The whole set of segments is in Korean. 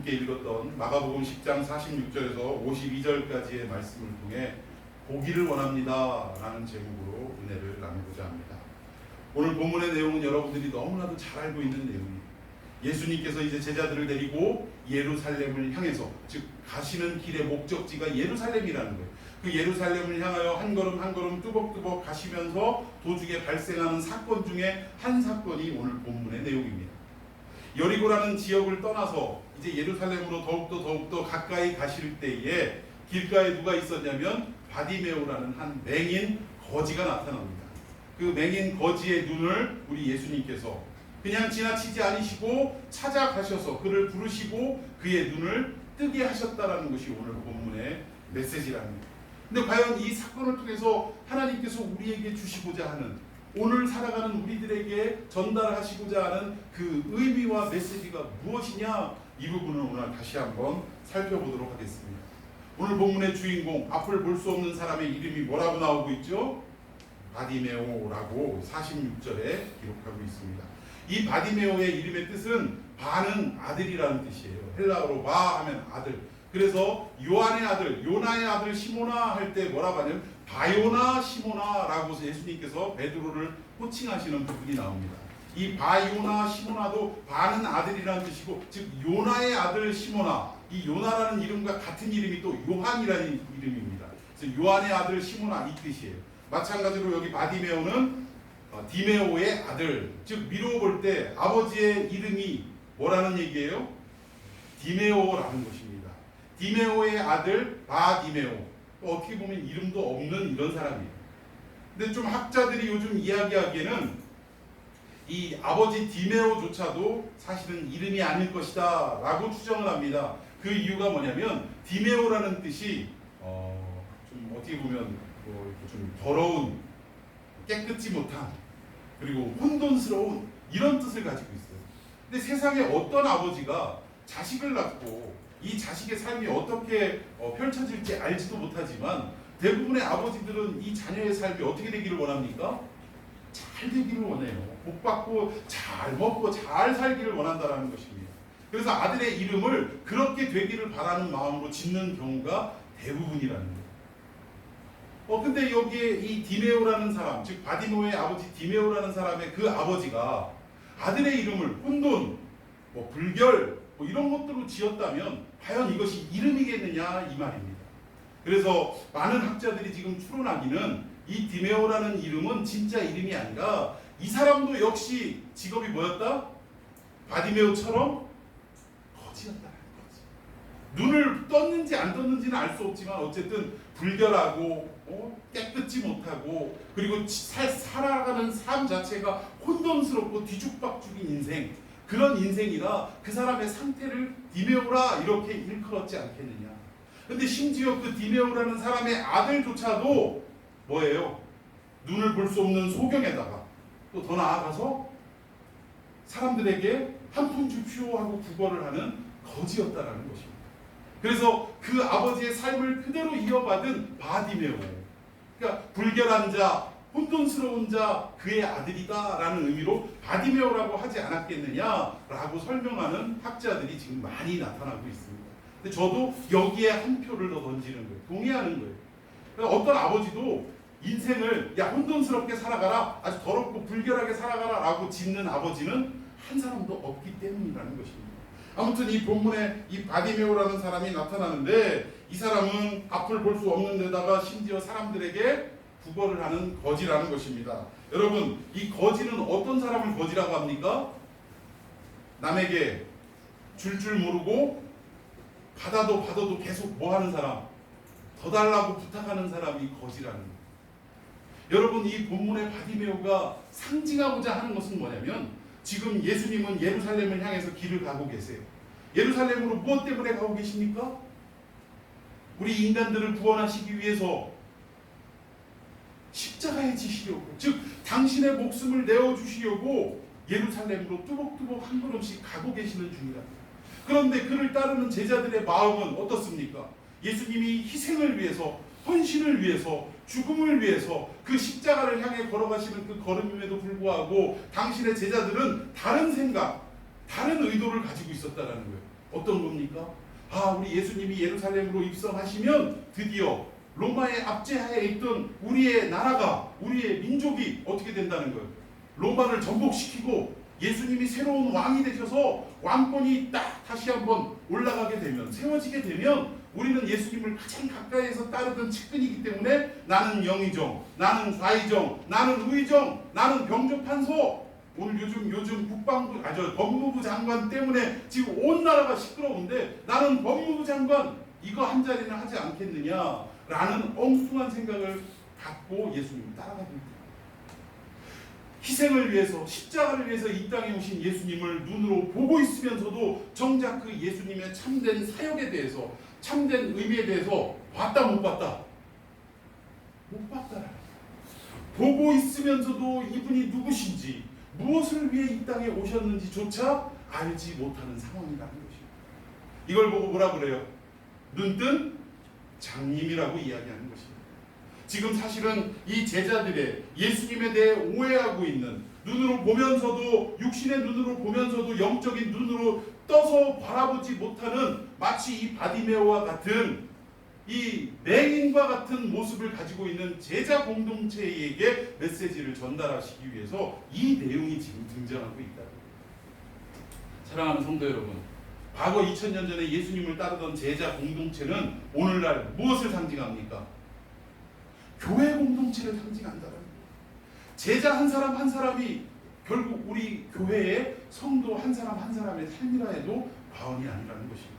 함께 읽었던 마가복음 10장 46절에서 52절까지의 말씀을 통해 보기를 원합니다 라는 제목으로 은혜를 나누고자 합니다. 오늘 본문의 내용은 여러분들이 너무나도 잘 알고 있는 내용입니다. 예수님께서 이제 제자들을 데리고 예루살렘을 향해서, 즉 가시는 길의 목적지가 예루살렘이라는 거예요. 그 예루살렘을 향하여 한 걸음 한 걸음 뚜벅뚜벅 가시면서 도중에 발생하는 사건 중에 한 사건이 오늘 본문의 내용입니다. 여리고라는 지역을 떠나서 이제 예루살렘으로 더욱더 가까이 가실 때에 길가에 누가 있었냐면 바디메오라는 한 맹인 거지가 나타납니다. 그 맹인 거지의 눈을 우리 예수님께서 그냥 지나치지 않으시고 찾아가셔서 그를 부르시고 그의 눈을 뜨게 하셨다라는 것이 오늘 본문의 메시지랍니다. 근데 과연 이 사건을 통해서 하나님께서 우리에게 주시고자 하는, 오늘 살아가는 우리들에게 전달하시고자 하는 그 의미와 메시지가 무엇이냐, 이 부분을 오늘 다시 한번 살펴보도록 하겠습니다. 오늘 본문의 주인공, 앞을 볼 수 없는 사람의 이름이 뭐라고 나오고 있죠? 바디메오라고 46절에 기록하고 있습니다. 이 바디메오의 이름의 뜻은 바는 아들이라는 뜻이에요. 헬라어로 바 하면 아들. 그래서 요한의 아들, 요나의 아들 시모나 할 때 뭐라고 하냐면 바요나 시모나라고 예수님께서 베드로를 호칭하시는 부분이 나옵니다. 이 바요나 시모나도 바는 아들이라는 뜻이고, 즉 요나의 아들 시모나, 이 요나라는 이름과 같은 이름이 또 요한이라는 이름입니다. 그래서 요한의 아들 시모나 이 뜻이에요. 마찬가지로 여기 바디메오는 디메오의 아들, 즉 미루어 볼 때 아버지의 이름이 뭐라는 얘기예요? 디메오라는 것입니다. 디메오의 아들 바디메오. 어떻게 보면 이름도 없는 이런 사람이에요. 근데 좀 학자들이 요즘 이야기하기에는 이 아버지 디메오조차도 사실은 이름이 아닐 것이다 라고 추정을 합니다. 그 이유가 뭐냐면 디메오라는 뜻이 좀 어떻게 보면 좀 더러운, 깨끗지 못한, 그리고 혼돈스러운 이런 뜻을 가지고 있어요. 근데 세상에 어떤 아버지가 자식을 낳고 이 자식의 삶이 어떻게 펼쳐질지 알지도 못하지만 대부분의 아버지들은 이 자녀의 삶이 어떻게 되기를 원합니까? 잘 되기를 원해요. 복 받고 잘 먹고 잘 살기를 원한다는 것입니다. 그래서 아들의 이름을 그렇게 되기를 바라는 마음으로 짓는 경우가 대부분이라는 거예요. 근데 여기에 이 디메오라는 사람, 즉 바디메오의 아버지 디메오라는 사람의 그 아버지가 아들의 이름을 혼돈, 불결, 이런 것들로 지었다면 과연 이것이 이름이겠느냐 이 말입니다. 그래서 많은 학자들이 지금 추론하기는 이 디메오라는 이름은 진짜 이름이 아니라 이 사람도 역시 직업이 뭐였다? 바디메오처럼 거지였다는 거지. 눈을 떴는지 안 떴는지는 알 수 없지만 어쨌든 불결하고 깨끗지 못하고, 그리고 살아가는 삶 자체가 혼돈스럽고 뒤죽박죽인 인생, 그런 인생이라 그 사람의 상태를 디메오라 이렇게 일컬었지 않겠느냐. 근데 심지어 그 디메오라는 사람의 아들조차도 뭐예요? 눈을 볼 수 없는 소경에다가 또 더 나아가서 사람들에게 한 푼 줍시오 하고 구걸을 하는 거지였다라는 것입니다. 그래서 그 아버지의 삶을 그대로 이어받은 바디메오, 그러니까 불결한 자, 혼돈스러운 자, 그의 아들이다라는 의미로 바디메오라고 하지 않았겠느냐라고 설명하는 학자들이 지금 많이 나타나고 있습니다. 근데 저도 여기에 한 표를 더 던지는 거예요. 동의하는 거예요. 그러니까 어떤 아버지도 인생을 혼돈스럽게 살아가라, 아주 더럽고 불결하게 살아가라 라고 짓는 아버지는 한 사람도 없기 때문이라는 것입니다. 아무튼 이 본문에 이 바디메오라는 사람이 나타나는데 이 사람은 앞을 볼 수 없는 데다가 심지어 사람들에게 구걸을 하는 거지라는 것입니다. 여러분, 이 거지는 어떤 사람을 거지라고 합니까? 남에게 줄 모르고 받아도 계속 뭐 하는 사람, 더 달라고 부탁하는 사람이 거지라는 거예요. 여러분, 이 본문의 바디메오가 상징하고자 하는 것은 뭐냐면 지금 예수님은 예루살렘을 향해서 길을 가고 계세요. 예루살렘으로 무엇 때문에 가고 계십니까? 우리 인간들을 구원하시기 위해서 십자가에 지시려고, 즉 당신의 목숨을 내어주시려고 예루살렘으로 뚜벅뚜벅 한 걸음씩 가고 계시는 중이다. 그런데 그를 따르는 제자들의 마음은 어떻습니까? 예수님이 희생을 위해서, 헌신을 위해서, 죽음을 위해서 그 십자가를 향해 걸어가시는 그 걸음임에도 불구하고 당신의 제자들은 다른 생각, 다른 의도를 가지고 있었다는 거예요. 어떤 겁니까? 우리 예수님이 예루살렘으로 입성하시면 드디어 로마의 압제하에 있던 우리의 나라가, 우리의 민족이 어떻게 된다는 거예요? 로마를 전복시키고 예수님이 새로운 왕이 되셔서 왕권이 딱 다시 한번 올라가게 되면, 세워지게 되면 우리는 예수님을 가장 가까이에서 따르던 측근이기 때문에 나는 영의정, 나는 좌의정, 나는 우의정, 나는 병조판서. 오늘 요즘 법무부 장관 때문에 지금 온 나라가 시끄러운데 나는 법무부 장관 이거 한 자리는 하지 않겠느냐라는 엉뚱한 생각을 갖고 예수님을 따라가게 됩니다. 희생을 위해서, 십자가를 위해서 이 땅에 오신 예수님을 눈으로 보고 있으면서도 정작 그 예수님의 참된 사역에 대해서, 참된 의미에 대해서 봤다 못 봤다? 못 봤다. 보고 있으면서도 이분이 누구신지, 무엇을 위해 이 땅에 오셨는지조차 알지 못하는 상황이라는 것입니다. 이걸 보고 뭐라 그래요? 눈뜬 장님이라고 이야기하는 것입니다. 지금 사실은 이 제자들의 예수님에 대해 오해하고 있는, 눈으로 보면서도, 육신의 눈으로 보면서도 영적인 눈으로 떠서 바라보지 못하는, 마치 이 바디메오와 같은, 이 맹인과 같은 모습을 가지고 있는 제자 공동체에게 메시지를 전달하시기 위해서 이 내용이 지금 등장하고 있다. 사랑하는 성도 여러분, 과거 2000년 전에 예수님을 따르던 제자 공동체는 오늘날 무엇을 상징합니까? 교회 공동체를 상징한다는 거예요. 제자 한 사람 한 사람이 결국 우리 교회의 성도 한 사람 한 사람의 삶이라 해도 과언이 아니라는 것입니다.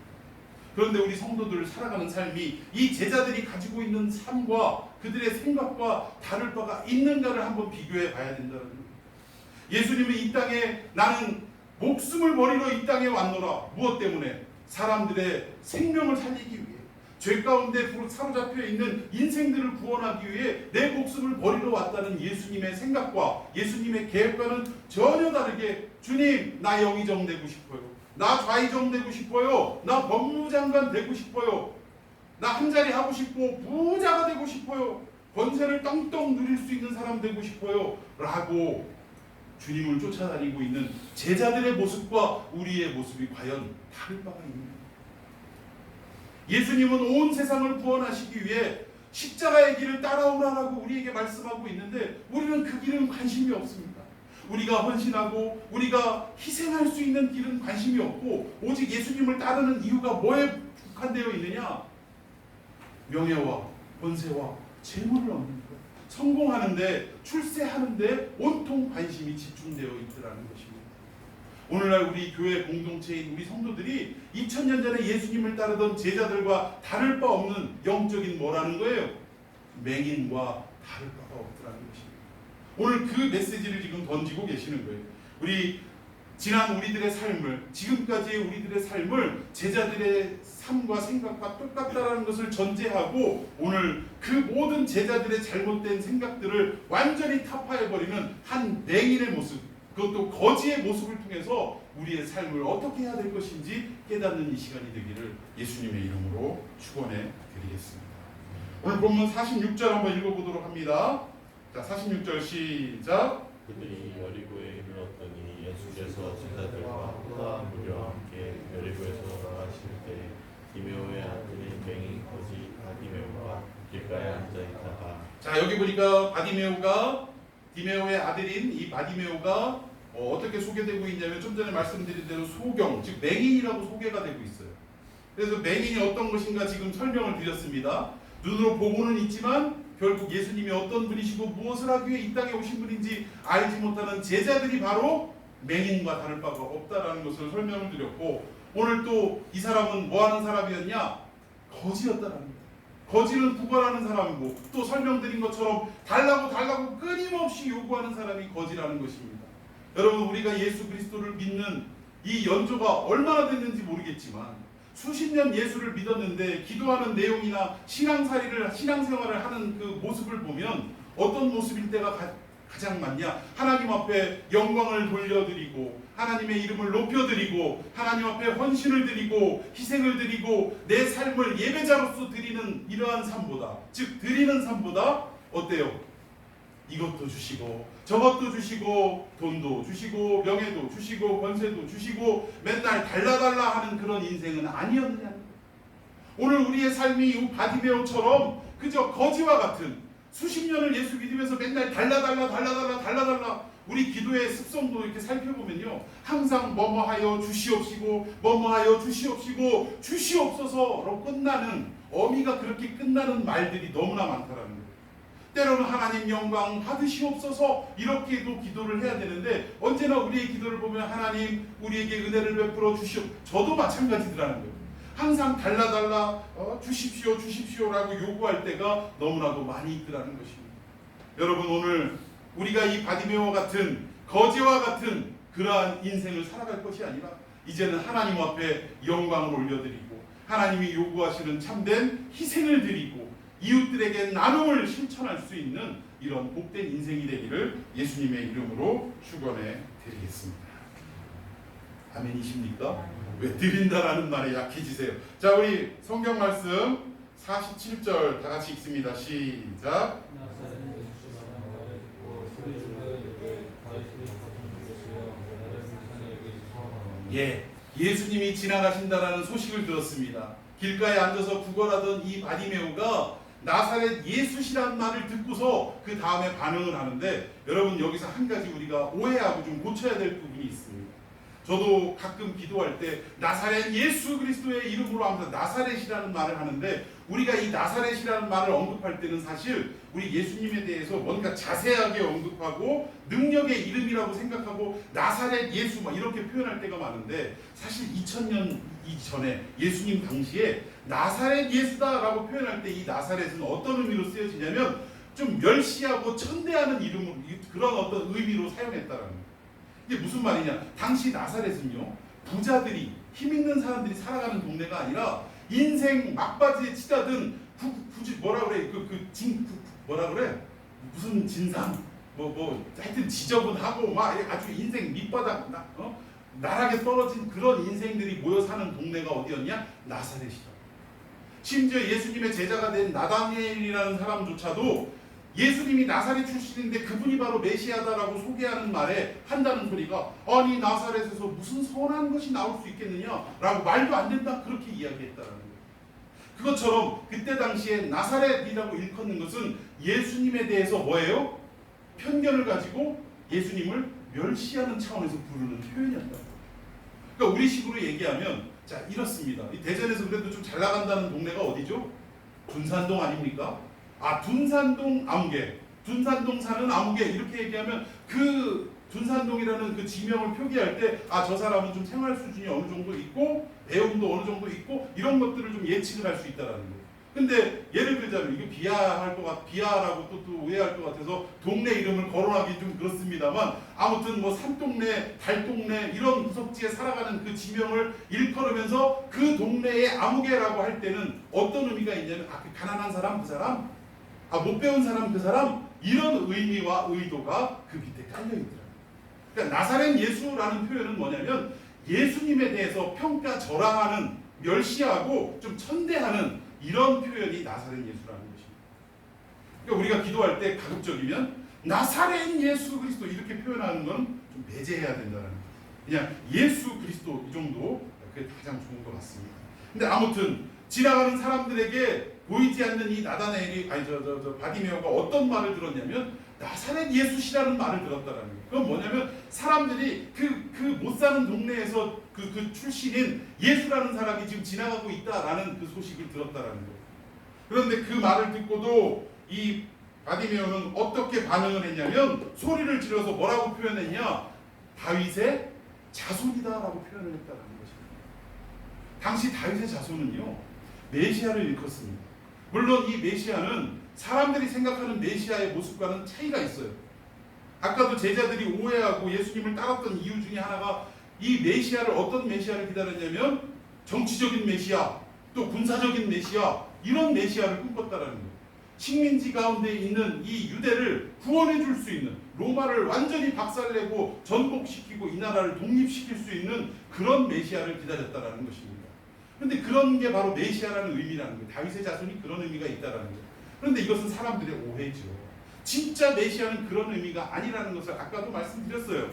그런데 우리 성도들 살아가는 삶이 이 제자들이 가지고 있는 삶과 그들의 생각과 다를 바가 있는가를 한번 비교해 봐야 된다는 거예요. 예수님은 이 땅에 나는 목숨을 버리러 이 땅에 왔노라. 무엇 때문에? 사람들의 생명을 살리기 위해, 죄 가운데 사로잡혀 있는 인생들을 구원하기 위해 내 목숨을 버리러 왔다는 예수님의 생각과 예수님의 계획과는 전혀 다르게, 주님 나 영의정 되고 싶어요, 나 좌의정 되고 싶어요, 나 법무장관 되고 싶어요, 나 한 자리 하고 싶고 부자가 되고 싶어요, 권세를 떵떵 누릴 수 있는 사람 되고 싶어요 라고 주님을 쫓아다니고 있는 제자들의 모습과 우리의 모습이 과연 다를 바가 있는가? 예수님은 온 세상을 구원하시기 위해 십자가의 길을 따라오라라고 우리에게 말씀하고 있는데 우리는 그 길은 관심이 없습니다. 우리가 헌신하고 우리가 희생할 수 있는 길은 관심이 없고, 오직 예수님을 따르는 이유가 뭐에 국한되어 있느냐? 명예와 권세와 재물을 얻는 것, 성공하는데, 출세하는데 온통 관심이 집중되어 있더라는 것입니다. 오늘날 우리 교회 공동체인 우리 성도들이 2000년 전에 예수님을 따르던 제자들과 다를 바 없는 영적인 뭐라는 거예요? 맹인과 다를 바가 없더라는 것입니다. 오늘 그 메시지를 지금 던지고 계시는 거예요. 지난 우리들의 삶을, 지금까지의 우리들의 삶을 제자들의 삶과 생각과 똑같다라는 것을 전제하고 오늘 그 모든 제자들의 잘못된 생각들을 완전히 타파해버리는 한 맹인의 모습, 그것도 거지의 모습을 통해서 우리의 삶을 어떻게 해야 될 것인지 깨닫는 이 시간이 되기를 예수님의 이름으로 축원해 드리겠습니다. 오늘 본문 46절 한번 읽어보도록 합니다. 자, 46절 시작. 그들이 여리고에 이르렀더니 예수께서 제자들과 포도와 무리와 함께 여리고에서 나가실 때 디메오의 아들인 맹인 거지 바디메오가 길가에 앉아 있다가, 자, 여기 보니까 디메오의 아들인 이 바디메오가 어떻게 소개되고 있냐면, 좀 전에 말씀드린 대로 소경, 즉 맹인이라고 소개가 되고 있어요. 그래서 맹인이 어떤 것인가 지금 설명을 드렸습니다. 눈으로 보고는 있지만 결국 예수님이 어떤 분이시고 무엇을 하기 위해 이 땅에 오신 분인지 알지 못하는 제자들이 바로 맹인과 다를 바가 없다라는 것을 설명을 드렸고, 오늘 또 이 사람은 뭐 하는 사람이었냐? 거지였다라는 거예요. 거지는 구걸하는 사람이고, 또 설명드린 것처럼 달라고 끊임없이 요구하는 사람이 거지라는 것입니다. 여러분, 우리가 예수 그리스도를 믿는 이 연조가 얼마나 됐는지 모르겠지만 수십 년 예수를 믿었는데 기도하는 내용이나 신앙생활을 하는 그 모습을 보면 어떤 모습일 때가 가장 많냐? 하나님 앞에 영광을 돌려드리고 하나님의 이름을 높여드리고 하나님 앞에 헌신을 드리고 희생을 드리고 내 삶을 예배자로서 드리는 이러한 삶보다, 즉 드리는 삶보다 어때요? 이것도 주시고 저것도 주시고 돈도 주시고 명예도 주시고 권세도 주시고 맨날 달라달라 하는 그런 인생은 아니었느냐는 거예요. 오늘 우리의 삶이 이 바디메오처럼 그저 거지와 같은 수십 년을 예수 믿으면서 맨날 달라달라 우리 기도의 습성도 이렇게 살펴보면요, 항상 뭐뭐하여 주시옵시고 뭐뭐하여 주시옵시고 주시옵소서로 끝나는, 어미가 그렇게 끝나는 말들이 너무나 많다라는 거예요. 때로는 하나님 영광 받으시옵소서 이렇게도 기도를 해야 되는데, 언제나 우리의 기도를 보면 하나님 우리에게 은혜를 베풀어 주시옵. 저도 마찬가지더라는 거예요. 항상 달라달라 주십시오라고 요구할 때가 너무나도 많이 있더라는 것입니다. 여러분, 오늘 우리가 이 바디메오와 같은 거지와 같은 그러한 인생을 살아갈 것이 아니라 이제는 하나님 앞에 영광을 올려드리고 하나님이 요구하시는 참된 희생을 드리고 이웃들에게 나눔을 실천할 수 있는 이런 복된 인생이 되기를 예수님의 이름으로 축원해 드리겠습니다. 아멘이십니까? 왜 드린다라는 말에 약해지세요? 자, 우리 성경 말씀 47절 다 같이 읽습니다. 시작. 예, 예수님이 지나가신다라는 소식을 들었습니다. 길가에 앉아서 구걸하던 이 바디메오가 나사렛 예수시라는 말을 듣고서 그 다음에 반응을 하는데, 여러분 여기서 한 가지 우리가 오해하고 좀 고쳐야 될 부분이 있습니다. 저도 가끔 기도할 때 나사렛 예수 그리스도의 이름으로 하면서 나사렛이라는 말을 하는데, 우리가 이 나사렛이라는 말을 언급할 때는 사실 우리 예수님에 대해서 뭔가 자세하게 언급하고 능력의 이름이라고 생각하고 나사렛 예수 막 이렇게 표현할 때가 많은데, 사실 2000년 이전에 예수님 당시에 나사렛 예수다라고 표현할 때 이 나사렛은 어떤 의미로 쓰여지냐면 좀 멸시하고 천대하는 이름으로, 그런 어떤 의미로 사용했다라는 거예요. 이게 무슨 말이냐? 당시 나사렛은요, 부자들이, 힘 있는 사람들이 살아가는 동네가 아니라 인생 막바지에 치닫은 뭐라 그래? 뭐라 그래? 무슨 진상? 하여튼 지저분하고 막 아주 인생 밑바닥 나락에 떨어진 그런 인생들이 모여 사는 동네가 어디였냐? 나사렛이다. 심지어 예수님의 제자가 된 나다니엘이라는 사람조차도 예수님이 나사렛 출신인데 그분이 바로 메시아다라고 소개하는 말에 한다는 소리가, 아니 나사렛에서 무슨 선한 것이 나올 수 있겠느냐라고, 말도 안 된다 그렇게 이야기했다라는 거예요. 그것처럼 그때 당시에 나사렛이라고 일컫는 것은 예수님에 대해서 뭐예요? 편견을 가지고 예수님을 멸시하는 차원에서 부르는 표현이었다. 그러니까 우리 식으로 얘기하면 자 이렇습니다. 이 대전에서 그래도 좀 잘 나간다는 동네가 어디죠? 둔산동 아닙니까? 아, 둔산동 아무개, 둔산동 사는 아무개, 이렇게 얘기하면 그 둔산동이라는 그 지명을 표기할 때, 아, 저 사람은 좀 생활 수준이 어느 정도 있고 배움도 어느 정도 있고 이런 것들을 좀 예측을 할 수 있다라는 거예요. 근데 예를 들자면 이거 비하라고 또 오해할 것 같아서 동네 이름을 거론하기 좀 그렇습니다만, 아무튼 뭐 산동네, 달동네 이런 구석지에 살아가는 그 지명을 일컬으면서 그 동네의 아무개라고 할 때는 어떤 의미가 있냐면, 아, 그 가난한 사람 그 사람, 아, 못 배운 사람 그 사람, 이런 의미와 의도가 그 밑에 깔려있더라고요. 그러니까 나사렛 예수라는 표현은 뭐냐면 예수님에 대해서 평가 절하하는, 멸시하고 좀 천대하는 이런 표현이 나사렛 예수라는 것입니다. 그러니까 우리가 기도할 때 가급적이면 나사렛 예수 그리스도 이렇게 표현하는 건 좀 배제해야 된다는 거예요. 그냥 예수 그리스도 이 정도, 그게 가장 좋은 것 같습니다. 근데 아무튼 지나가는 사람들에게 보이지 않는 이 나다나엘이, 바디메오가 어떤 말을 들었냐면 나사렛 예수시라는 말을 들었다라는 거예요. 그건 뭐냐면 사람들이 그 못 사는 동네에서 그 출신인 예수라는 사람이 지금 지나가고 있다라는 그 소식을 들었다라는 거예요. 그런데 그 말을 듣고도 이 바디메오는 어떻게 반응을 했냐면 소리를 지르서 뭐라고 표현했냐? 다윗의 자손이다라고 표현을 했다라는 것입니다. 당시 다윗의 자손은요, 메시아를 일컫습니다. 물론 이 메시아는 사람들이 생각하는 메시아의 모습과는 차이가 있어요. 아까도 제자들이 오해하고 예수님을 따랐던 이유 중에 하나가 이 메시아를, 어떤 메시아를 기다렸냐면 정치적인 메시아, 또 군사적인 메시아, 이런 메시아를 꿈꿨다라는 거예요. 식민지 가운데 있는 이 유대를 구원해 줄 수 있는, 로마를 완전히 박살내고 전복시키고 이 나라를 독립시킬 수 있는 그런 메시아를 기다렸다라는 것입니다. 그런데 그런 게 바로 메시아라는 의미라는 거예요. 다윗의 자손이 그런 의미가 있다라는 거예요. 그런데 이것은 사람들의 오해죠. 진짜 메시아는 그런 의미가 아니라는 것을 아까도 말씀드렸어요.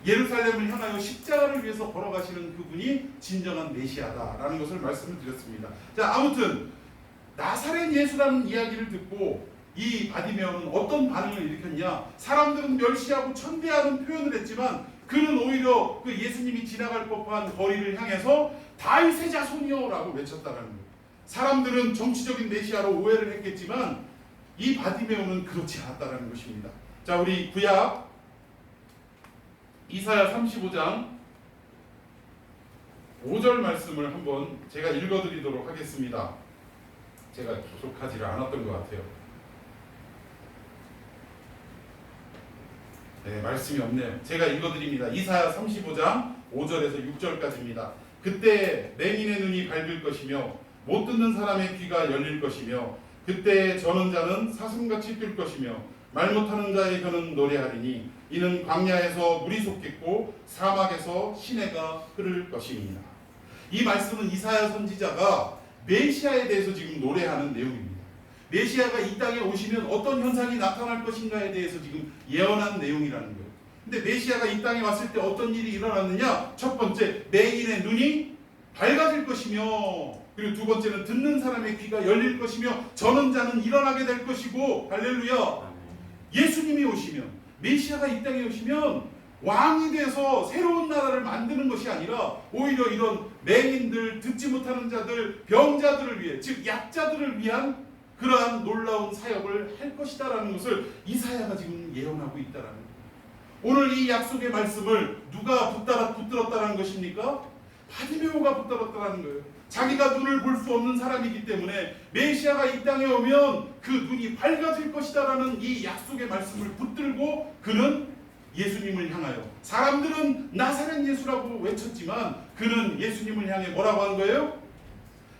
예루살렘을 향하여 십자가를 위해서 걸어가시는 그분이 진정한 메시아다라는 것을 말씀을 드렸습니다. 자, 아무튼 나사렛 예수라는 이야기를 듣고 이 바디메오는 어떤 반응을 일으켰냐? 사람들은 멸시하고 천대하는 표현을 했지만 그는 오히려 그 예수님이 지나갈 법한 거리를 향해서 다윗의 자손이여라고 외쳤다라는 거예요. 사람들은 정치적인 메시아로 오해를 했겠지만 이 바디메오는 그렇지 않았다라는 것입니다. 자, 우리 구약 이사야 35장 5절 말씀을 한번 제가 읽어드리도록 하겠습니다. 제가 부족하지 않았던 것 같아요. 네, 말씀이 없네요. 제가 읽어드립니다. 이사야 35장 5절에서 6절까지입니다. 그때 맹인의 눈이 밝을 것이며 못 듣는 사람의 귀가 열릴 것이며 그때 저는 자는 사슴같이 뛸 것이며 말 못하는 자의 혀는 노래하리니 이는 광야에서 물이 솟겠고 사막에서 시내가 흐를 것입니다. 이 말씀은 이사야 선지자가 메시아에 대해서 지금 노래하는 내용입니다. 메시아가 이 땅에 오시면 어떤 현상이 나타날 것인가에 대해서 지금 예언한 내용이라는 거예요. 근데 메시아가 이 땅에 왔을 때 어떤 일이 일어났느냐? 첫 번째, 맹인의 눈이 밝아질 것이며, 그리고 두 번째는 듣는 사람의 귀가 열릴 것이며 저는 자는 일어나게 될 것이고, 할렐루야. 예수님이 오시면, 메시아가 이 땅에 오시면 왕이 돼서 새로운 나라를 만드는 것이 아니라 오히려 이런 맹인들, 듣지 못하는 자들, 병자들을 위해, 즉 약자들을 위한 그러한 놀라운 사역을 할 것이다라는 것을 이사야가 지금 예언하고 있다라는 거예요. 오늘 이 약속의 말씀을 누가 붙들었다라는 것입니까? 바디메오가 붙들었다라는 거예요. 자기가 눈을 볼 수 없는 사람이기 때문에 메시아가 이 땅에 오면 그 눈이 밝아질 것이다라는 이 약속의 말씀을 붙들고 그는 예수님을 향하여, 사람들은 나사렛 예수라고 외쳤지만 그는 예수님을 향해 뭐라고 한 거예요?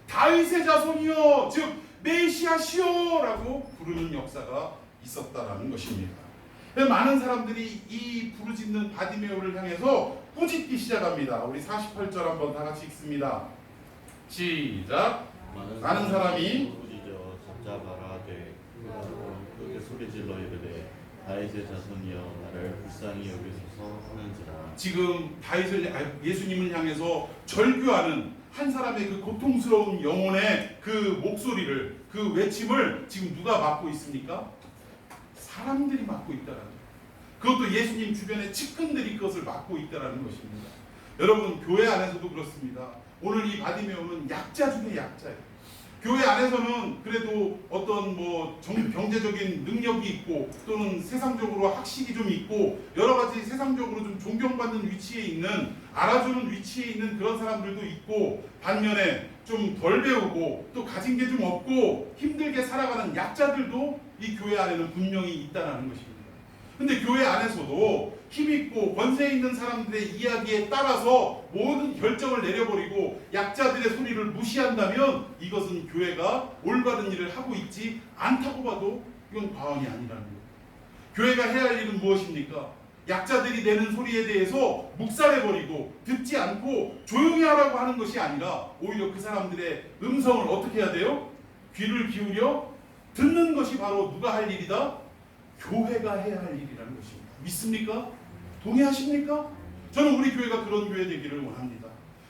다윗의 자손이여, 즉 메시아시오라고 부르는 역사가 있었다라는 것입니다. 많은 사람들이 이 부르짖는 바디메오를 향해서 꾸짖기 시작합니다. 우리 48절 한번 다 같이 읽습니다. 시작. 많은 사람이 부르짖어 잡잡아라 되 크게 소리질러 이르되 다윗의 자손이여 나를 불쌍히 여기소서 하는지라. 지금 예수님을 향해서 절규하는 한 사람의 그 고통스러운 영혼의 그 목소리를, 그 외침을 지금 누가 맡고 있습니까? 사람들이 맡고 있다라는 거예요. 그것도 예수님 주변의 측근들이 그것을 맡고 있다라는 것입니다. 여러분, 교회 안에서도 그렇습니다. 오늘 이 바디메오는 약자 중에 약자예요. 교회 안에서는 그래도 어떤 경제적인 능력이 있고 또는 세상적으로 학식이 좀 있고 여러 가지 세상적으로 좀 존경받는 위치에 있는, 알아주는 위치에 있는 그런 사람들도 있고, 반면에 좀 덜 배우고 또 가진 게 좀 없고 힘들게 살아가는 약자들도 이 교회 안에는 분명히 있다는 것입니다. 근데 교회 안에서도 힘있고 권세 있는 사람들의 이야기에 따라서 모든 결정을 내려버리고 약자들의 소리를 무시한다면 이것은 교회가 올바른 일을 하고 있지 않다고 봐도 이건 과언이 아니라는 거예요. 교회가 해야 할 일은 무엇입니까? 약자들이 내는 소리에 대해서 묵살해버리고 듣지 않고 조용히 하라고 하는 것이 아니라 오히려 그 사람들의 음성을 어떻게 해야 돼요? 귀를 기울여 듣는 것이 바로 누가 할 일이다? 교회가 해야 할 일이라는 것입니다. 믿습니까? 동의하십니까? 저는 우리 교회가 그런 교회 되기를 원합니다.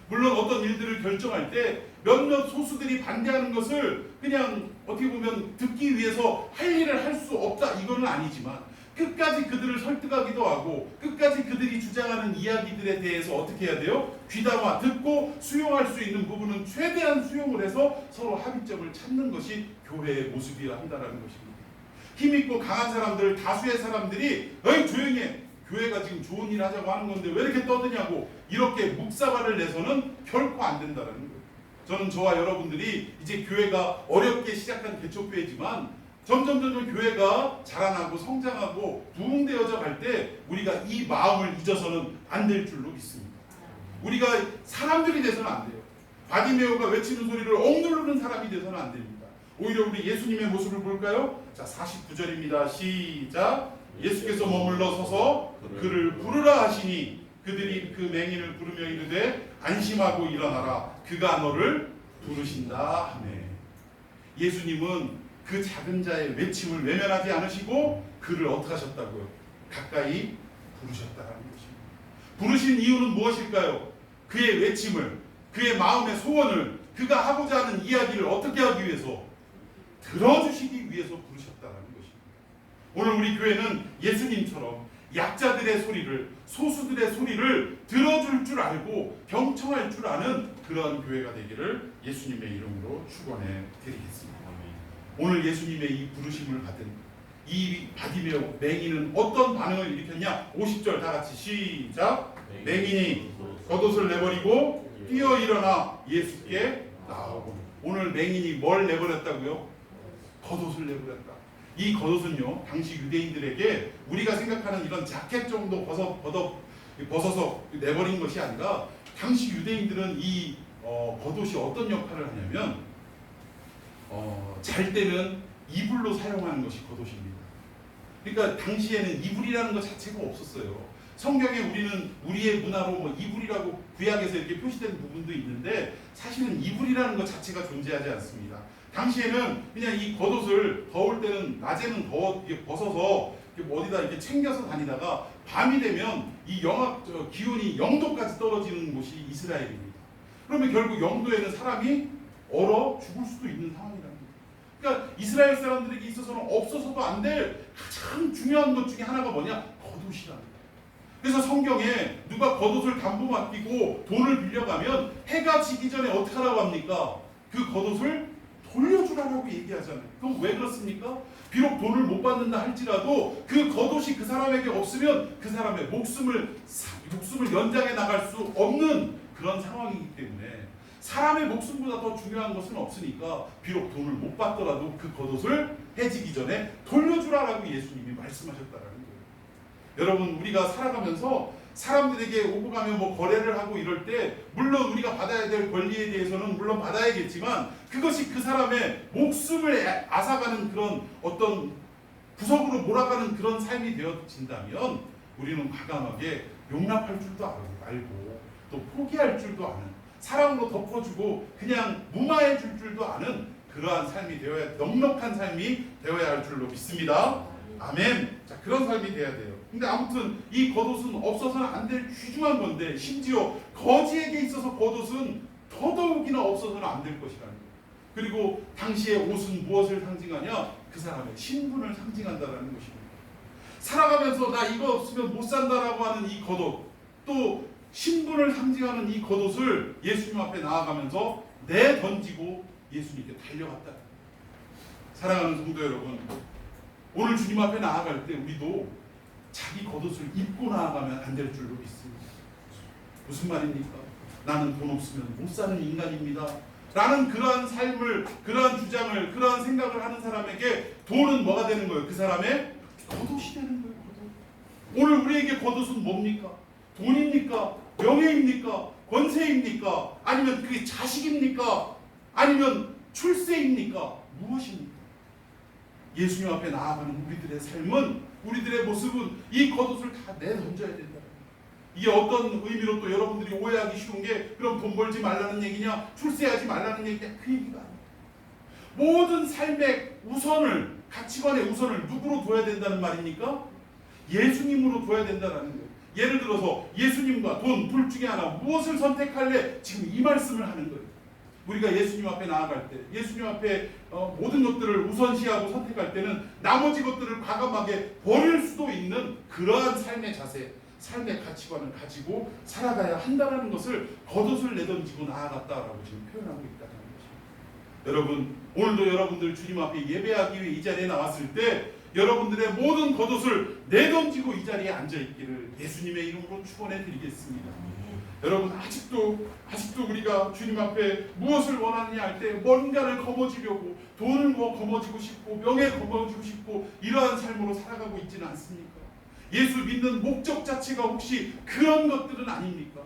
물론 어떤 일들을 결정할 때 몇몇 소수들이 반대하는 것을 그냥 어떻게 보면 듣기 위해서 할 일을 할 수 없다, 이거는 아니지만 끝까지 그들을 설득하기도 하고 끝까지 그들이 주장하는 이야기들에 대해서 어떻게 해야 돼요? 귀담아 듣고 수용할 수 있는 부분은 최대한 수용을 해서 서로 합의점을 찾는 것이 교회의 모습이어야 한다는 것입니다. 힘있고 강한 사람들, 다수의 사람들이 어이 조용히 해, 교회가 지금 좋은 일 하자고 하는 건데 왜 이렇게 떠드냐고 이렇게 묵사발을 내서는 결코 안 된다는 거예요. 저는 저와 여러분들이 이제 교회가 어렵게 시작한 개척교회지만 점점 교회가 자라나고 성장하고 부흥되어져 갈 때 우리가 이 마음을 잊어서는 안 될 줄로 믿습니다. 우리가 사람들이 돼서는 안 돼요. 바디메오가 외치는 소리를 억누르는 사람이 돼서는 안 됩니다. 오히려 우리 예수님의 모습을 볼까요? 자, 49절입니다. 시작. 예수께서 머물러 서서 그를 부르라 하시니 그들이 그 맹인을 부르며 이르되 안심하고 일어나라 그가 너를 부르신다 하네. 예수님은 그 작은 자의 외침을 외면하지 않으시고 그를 어떻게 하셨다고요? 가까이 부르셨다는 것입니다. 부르신 이유는 무엇일까요? 그의 외침을, 그의 마음의 소원을, 그가 하고자 하는 이야기를 어떻게 하기 위해서? 들어주시기 위해서 부르셨다는 것입니다. 오늘 우리 교회는 예수님처럼 약자들의 소리를, 소수들의 소리를 들어줄 줄 알고 경청할 줄 아는 그러한 교회가 되기를 예수님의 이름으로 축원해 드리겠습니다. 오늘 예수님의 이 부르심을 받은 이 바디메오 맹인은 어떤 반응을 일으켰냐? 50절 다 같이 시작. 맹인이 겉옷을 내버리고 뛰어 일어나 예수께 나오고. 오늘 맹인이 뭘 내버렸다고요? 겉옷을 내버렸다. 이 겉옷은요, 당시 유대인들에게 우리가 생각하는 이런 자켓 정도 벗어서 내버린 것이 아니라 당시 유대인들은 이 겉옷이 어떤 역할을 하냐면 잘 때는 이불로 사용하는 것이 겉옷입니다. 그러니까 당시에는 이불이라는 것 자체가 없었어요. 성경에 우리는 우리의 문화로 뭐 이불이라고 구약에서 이렇게 표시된 부분도 있는데 사실은 이불이라는 것 자체가 존재하지 않습니다. 당시에는 그냥 이 겉옷을 더울 때는 낮에는 벗어서 어디다 이렇게 챙겨서 다니다가 밤이 되면 이 기온이 0도까지 떨어지는 곳이 이스라엘입니다. 그러면 결국 0도에는 사람이 얼어 죽을 수도 있는 상황이랍니다. 그러니까 이스라엘 사람들에게 있어서는 없어서도 안 될 가장 중요한 것 중에 하나가 뭐냐? 겉옷이랍니다. 그래서 성경에 누가 겉옷을 담보 맡기고 돈을 빌려가면 해가 지기 전에 어떻게 하라고 합니까? 그 겉옷을 돌려주라고 얘기하잖아요. 그럼 왜 그렇습니까? 비록 돈을 못 받는다 할지라도 그 겉옷이 그 사람에게 없으면 그 사람의 목숨을 연장해 나갈 수 없는 그런 상황이기 때문에 사람의 목숨보다 더 중요한 것은 없으니까 비록 돈을 못 받더라도 그 겉옷을 해지기 전에 돌려주라라고 예수님이 말씀하셨다는 거예요. 여러분, 우리가 살아가면서 사람들에게 오고 가며 뭐 거래를 하고 이럴 때 물론 우리가 받아야 될 권리에 대해서는 물론 받아야겠지만 그것이 그 사람의 목숨을 앗아가는 그런 어떤 구석으로 몰아가는 그런 삶이 되어진다면 우리는 과감하게 용납할 줄도 알고 또 포기할 줄도 아는, 사랑으로 덮어주고 그냥 무마해 줄 줄도 아는 그러한 삶이 되어야, 넉넉한 삶이 되어야 할 줄로 믿습니다. 아멘. 자, 그런 삶이 돼야 돼요. 근데 아무튼 이 겉옷은 없어서는 안 될 귀중한 건데, 심지어 거지에게 있어서 겉옷은 더더욱이나 없어서는 안 될 것이라는 거예요. 그리고 당시의 옷은 무엇을 상징하냐? 그 사람의 신분을 상징한다라는 것입니다. 살아가면서 나 이거 없으면 못 산다라고 하는 이 겉옷, 또 신분을 상징하는 이 겉옷을 예수님 앞에 나아가면서 내던지고 예수님께 달려갔다. 사랑하는 성도 여러분, 오늘 주님 앞에 나아갈 때 우리도 자기 겉옷을 입고 나아가면 안 될 줄로 믿습니다. 무슨 말입니까? 나는 돈 없으면 못 사는 인간입니다. 라는 그러한 삶을, 그러한 주장을, 그러한 생각을 하는 사람에게 돈은 뭐가 되는 거예요? 그 사람의 겉옷이 되는 거예요. 겉옷. 오늘 우리에게 겉옷은 뭡니까? 돈입니까? 명예입니까? 권세입니까? 아니면 그게 자식입니까? 아니면 출세입니까? 무엇입니까? 예수님 앞에 나아가는 우리들의 삶은, 우리들의 모습은 이 겉옷을 다 내던져야 된다. 이게 어떤 의미로 또 여러분들이 오해하기 쉬운 게, 그럼 돈 벌지 말라는 얘기냐, 출세하지 말라는 얘기냐, 그 얘기가 아니에요. 모든 삶의 우선을, 가치관의 우선을 누구로 둬야 된다는 말입니까? 예수님으로 둬야 된다는 거예요. 예를 들어서 예수님과 돈, 둘 중에 하나 무엇을 선택할래? 지금 이 말씀을 하는 거예요. 우리가 예수님 앞에 나아갈 때, 예수님 앞에 모든 것들을 우선시하고 선택할 때는 나머지 것들을 과감하게 버릴 수도 있는 그러한 삶의 자세, 삶의 가치관을 가지고 살아가야 한다는 것을 겉옷을 내던지고 나아갔다라고 지금 표현하고 있다는 것입니다. 여러분, 오늘도 여러분들 주님 앞에 예배하기 위해 이 자리에 나왔을 때 여러분들의 모든 겉옷을 내던지고 이 자리에 앉아있기를 예수님의 이름으로 축원해 드리겠습니다. 여러분, 아직도 우리가 주님 앞에 무엇을 원하느냐 할 때 뭔가를 거머쥐려고, 돈을 거머쥐고 싶고 명예 거머쥐고 싶고 이러한 삶으로 살아가고 있지는 않습니까? 예수 믿는 목적 자체가 혹시 그런 것들은 아닙니까?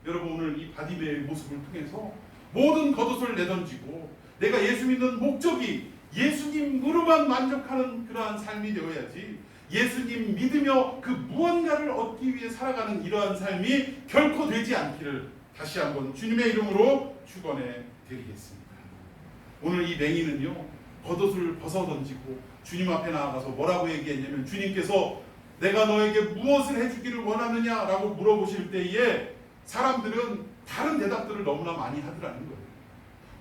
여러분, 오늘 이 바디메의 모습을 통해서 모든 겉옷을 내던지고 내가 예수 믿는 목적이 예수님으로만 만족하는 그러한 삶이 되어야지, 예수님 믿으며 그 무언가를 얻기 위해 살아가는 이러한 삶이 결코 되지 않기를 다시 한번 주님의 이름으로 축원해 드리겠습니다. 오늘 이 맹인은요, 겉옷을 벗어 던지고 주님 앞에 나아가서 뭐라고 얘기했냐면, 주님께서 내가 너에게 무엇을 해주기를 원하느냐라고 물어보실 때에 사람들은 다른 대답들을 너무나 많이 하더라는 거예요.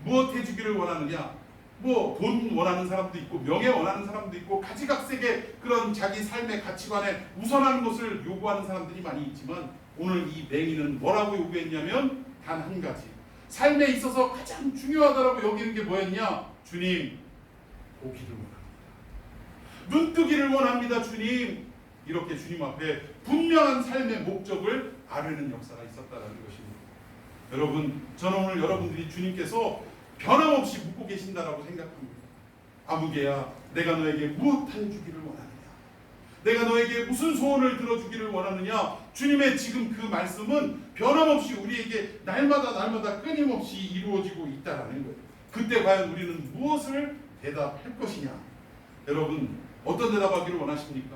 무엇 해주기를 원하느냐? 뭐 돈 원하는 사람도 있고 명예 원하는 사람도 있고 가지각색의 그런 자기 삶의 가치관에 우선하는 것을 요구하는 사람들이 많이 있지만, 오늘 이 맹인은 뭐라고 요구했냐면 단 한 가지, 삶에 있어서 가장 중요하다라고 여기는 게 뭐였냐? 주님, 보기를 원합니다. 눈뜨기를 원합니다. 주님. 이렇게 주님 앞에 분명한 삶의 목적을 아뢰는 역사가 있었다는 것입니다. 여러분, 저는 오늘 여러분들이 주님께서 변함없이 묻고 계신다라고 생각합니다. 아무개야, 내가 너에게 무엇 해주기를 원하느냐? 내가 너에게 무슨 소원을 들어주기를 원하느냐? 주님의 지금 그 말씀은 변함없이 우리에게 날마다 끊임없이 이루어지고 있다라는 거예요. 그때 과연 우리는 무엇을 대답할 것이냐? 여러분, 어떤 대답하기를 원하십니까?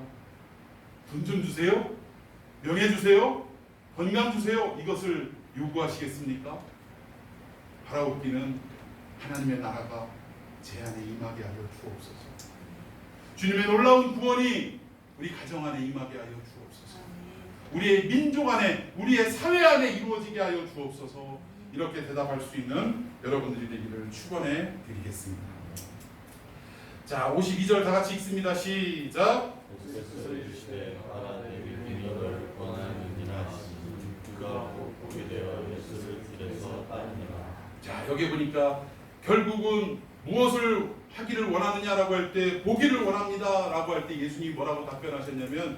돈 좀 주세요? 명예 주세요? 건강 주세요? 이것을 요구하시겠습니까? 바라옵기는 하나님의 나라가 제 안에 임하게 하여 주옵소서. 주님의 놀라운 구원이 우리 가정 안에 임하게 하여 주옵소서. 우리의 민족 안에, 우리의 사회 안에 이루어지게 하여 주옵소서. 이렇게 대답할 수 있는 여러분들이 되기를 축원해 드리겠습니다. 자, 52절 다 같이 읽습니다. 시작. 자, 여기 보니까 결국은 무엇을 하기를 원하느냐라고 할 때 보기를 원합니다 라고 할 때 예수님이 뭐라고 답변하셨냐면,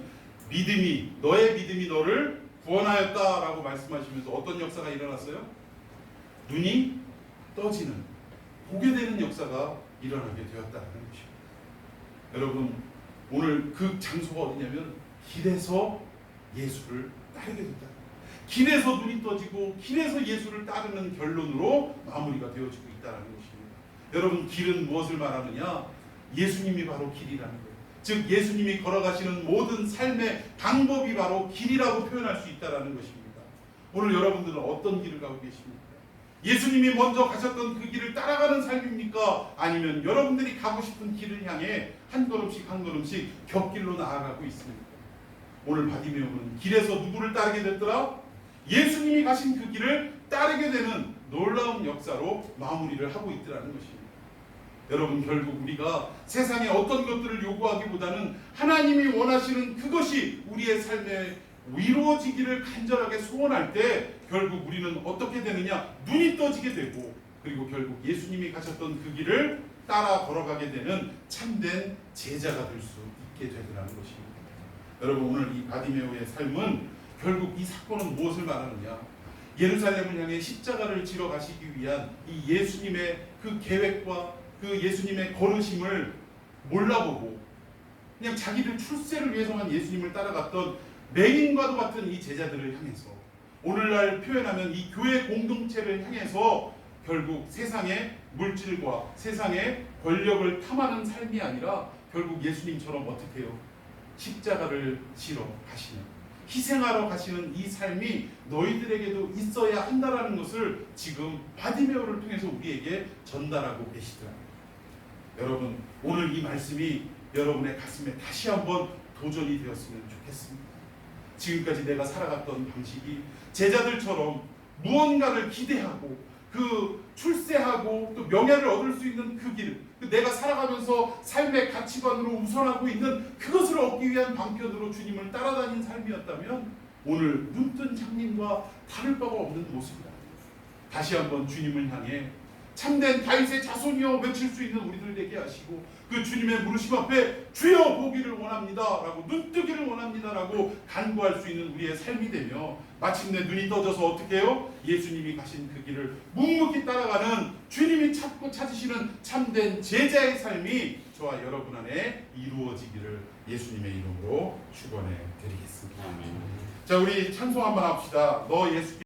너의 믿음이 너를 구원하였다 라고 말씀하시면서 어떤 역사가 일어났어요? 눈이 떠지는, 보게 되는 역사가 일어나게 되었다는 것입니다. 여러분, 오늘 그 장소가 어디냐면 길에서 예수를 따르게 됐다. 길에서 눈이 떠지고 길에서 예수를 따르는 결론으로 마무리가 되어지고 있다는 것입니다. 여러분, 길은 무엇을 말하느냐? 예수님이 바로 길이라는 거예요. 즉 예수님이 걸어가시는 모든 삶의 방법이 바로 길이라고 표현할 수 있다는 것입니다. 오늘 여러분들은 어떤 길을 가고 계십니까? 예수님이 먼저 가셨던 그 길을 따라가는 삶입니까? 아니면 여러분들이 가고 싶은 길을 향해 한 걸음씩 한 걸음씩 곁길로 나아가고 있습니까? 오늘 바디메오는 길에서 누구를 따르게 됐더라? 예수님이 가신 그 길을 따르게 되는 놀라운 역사로 마무리를 하고 있더라는 것입니다. 여러분, 결국 우리가 세상에 어떤 것들을 요구하기보다는 하나님이 원하시는 그것이 우리의 삶에 이루어지기를 간절하게 소원할 때 결국 우리는 어떻게 되느냐? 눈이 떠지게 되고, 그리고 결국 예수님이 가셨던 그 길을 따라 걸어가게 되는 참된 제자가 될 수 있게 되더라는 것입니다. 여러분, 오늘 이 바디메오의 삶은 결국 이 사건은 무엇을 말하느냐? 예루살렘을 향해 십자가를 지러 가시기 위한 이 예수님의 그 계획과 그 예수님의 걸으심을 몰라보고 그냥 자기들 출세를 위해서만 예수님을 따라갔던 맹인과도 같은 이 제자들을 향해서, 오늘날 표현하면 이 교회 공동체를 향해서 결국 세상의 물질과 세상의 권력을 탐하는 삶이 아니라 결국 예수님처럼 어떻게 해요? 십자가를 지러 가시는, 희생하러 가시는 이 삶이 너희들에게도 있어야 한다라는 것을 지금 바디메오를 통해서 우리에게 전달하고 계시더라고요. 여러분, 오늘 이 말씀이 여러분의 가슴에 다시 한번 도전이 되었으면 좋겠습니다. 지금까지 내가 살아갔던 방식이 제자들처럼 무언가를 기대하고 그 출세하고 또 명예를 얻을 수 있는 그 길, 내가 살아가면서 삶의 가치관으로 우선하고 있는 그것을 얻기 위한 방편으로 주님을 따라다닌 삶이었다면 오늘 눈뜬 장님과 다를 바가 없는 모습이다. 다시 한번 주님을 향해 참된 다윗의 자손이여 외칠 수 있는 우리들 되게 하시고, 그 주님의 부르심 앞에 주여 보기를 원합니다 라고, 눈뜨기를 원합니다 라고 간구할 수 있는 우리의 삶이 되며, 마침내 눈이 떠져서 어떻게 해요? 예수님이 가신 그 길을 묵묵히 따라가는, 주님이 찾고 찾으시는 참된 제자의 삶이 저와 여러분 안에 이루어지기를 예수님의 이름으로 축원해 드리겠습니다. 자, 우리 찬송 한번 합시다. 너 예수